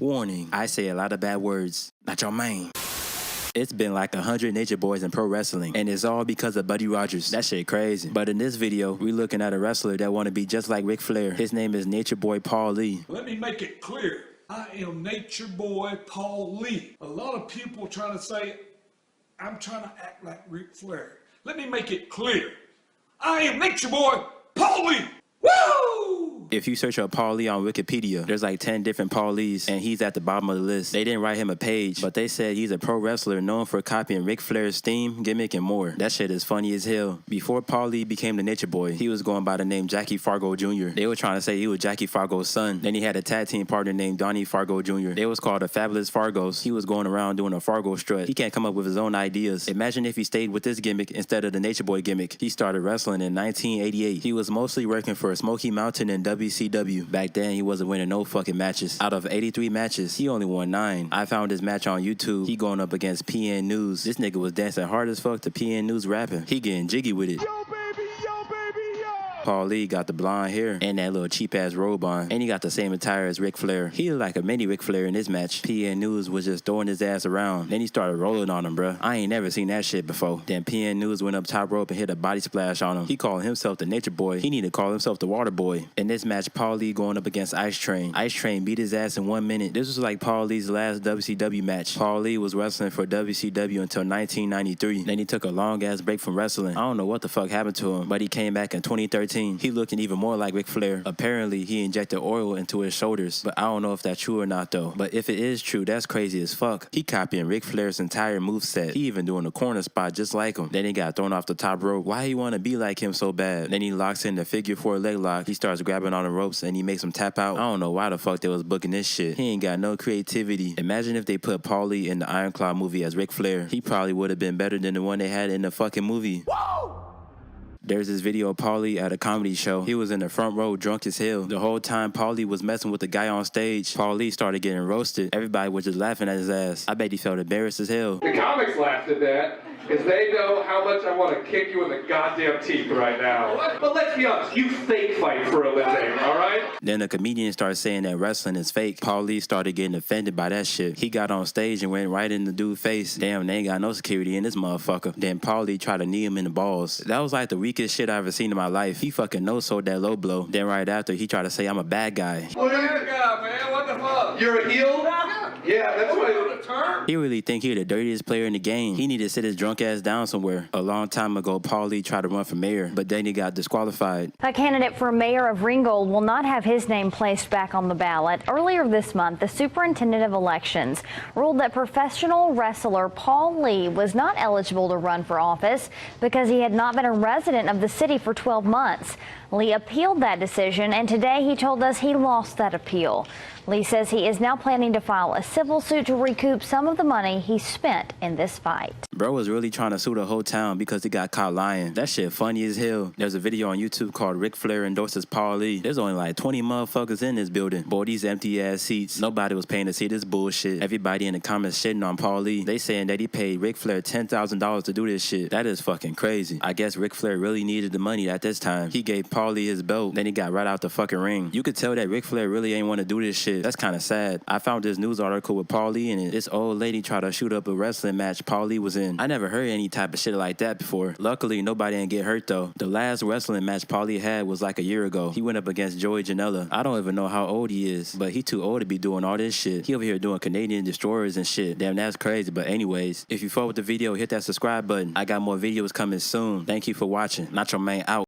Warning, I say a lot of bad words. Nachomane. It's been like 100 nature boys in pro wrestling, and it's all because of Buddy Rogers. That shit crazy. But in this video, we looking at a wrestler that want to be just like Ric Flair. His name is Nature Boy Paul Lee. Let me make it clear. I am Nature Boy Paul Lee. A lot of people trying to say I'm trying to act like Ric Flair. Let me make it clear. I am Nature Boy Paul Lee. Woo! If you search up Paul Lee on Wikipedia, there's like 10 different Paul Lees, and he's at the bottom of the list. They didn't write him a page, but they said he's a pro wrestler known for copying Ric Flair's theme, gimmick, and more. That shit is funny as hell. Before Paul Lee became the Nature Boy, he was going by the name Jackie Fargo Jr. They were trying to say he was Jackie Fargo's son. Then he had a tag team partner named Donnie Fargo Jr. They was called the Fabulous Fargos. He was going around doing a Fargo strut. He can't come up with his own ideas. Imagine if he stayed with this gimmick instead of the Nature Boy gimmick. He started wrestling in 1988. He was mostly working for Smokey Mountain and WCW. Back then, he wasn't winning no fucking matches. Out of 83 matches, he only won 9. I found his match on YouTube. He going up against PN News. This nigga was dancing hard as fuck to PN News rapping. He getting jiggy with it. Yo, baby, yo, baby, yo! Paul Lee got the blonde hair and that little cheap-ass robe on. And he got the same attire as Ric Flair. He looked like a mini Ric Flair in this match. PN News was just throwing his ass around. Then he started rolling on him, bruh. I ain't never seen that shit before. Then PN News went up top rope and hit a body splash on him. He called himself the Nature Boy. He need to call himself the Water Boy. In this match, Paul Lee going up against Ice Train. Ice Train beat his ass in 1 minute. This was like Paul Lee's last WCW match. Paul Lee was wrestling for WCW until 1993. Then he took a long-ass break from wrestling. I don't know what the fuck happened to him, but he came back in 2013. He looking even more like Ric Flair. Apparently, he injected oil into his shoulders, but I don't know if that's true or not though. But if it is true, that's crazy as fuck. He copying Ric Flair's entire moveset. He even doing a corner spot just like him. Then he got thrown off the top rope. Why he want to be like him so bad? Then he locks in the figure 4 leg lock. He starts grabbing on the ropes and he makes him tap out. I don't know why the fuck they was booking this shit. He ain't got no creativity. Imagine if they put Paul Lee in the Iron Claw movie as Ric Flair. He probably would have been better than the one they had in the fucking movie. Whoa! There's this video of Paul Lee at a comedy show. He was in the front row drunk as hell. The whole time Paul Lee was messing with the guy on stage, Paul Lee started getting roasted. Everybody was just laughing at his ass. I bet he felt embarrassed as hell. The comics laughed at that because they know how much I want to kick you in the goddamn teeth right now. But let's be honest, you fake fight for a living, all right? Then the comedian started saying that wrestling is fake. Paul Lee started getting offended by that shit. He got on stage and went right in the dude's face. Damn, they ain't got no security in this motherfucker. Then Paul Lee tried to knee him in the balls. That was like the weakest shit I ever seen in my life. He fucking no-sold that low blow. Then right after, he tried to say I'm a bad guy. What are you guy, man? What the fuck? You're a heel? Yeah, that's what He really think he the dirtiest player in the game. He need to sit his drunk ass down somewhere. A long time ago, Paul Lee tried to run for mayor, but then he got disqualified. A candidate for mayor of Ringgold will not have his name placed back on the ballot. Earlier this month, the superintendent of elections ruled that professional wrestler Paul Lee was not eligible to run for office because he had not been a resident of the city for 12 months. Lee appealed that decision, and today he told us he lost that appeal. Lee says he is now planning to file a civil suit to recoup some of the money he spent in this fight. Bro was really trying to sue the whole town because he got caught lying. That shit funny as hell. There's a video on YouTube called Ric Flair endorses Paul Lee. There's only like 20 motherfuckers in this building. Boy, these empty ass seats. Nobody was paying to see this bullshit. Everybody in the comments shitting on Paul Lee. They saying that he paid Ric Flair $10,000 to do this shit. That is fucking crazy. I guess Ric Flair really needed the money at this time. He gave Paul Lee his belt, then he got right out the fucking ring. You could tell that Ric Flair really ain't want to do this shit. That's kind of sad. I found this news article with Paul Lee in it. This old lady tried to shoot up a wrestling match Paul Lee was in. I never heard any type of shit like that before. Luckily, nobody didn't get hurt though. The last wrestling match Paul Lee had was like a year ago. He went up against Joey Janela. I don't even know how old he is, but he too old to be doing all this shit. He over here doing Canadian destroyers and shit. Damn, that's crazy. But anyways, if you fuck with the video, hit that subscribe button. I got more videos coming soon. Thank you for watching. Nachomane out.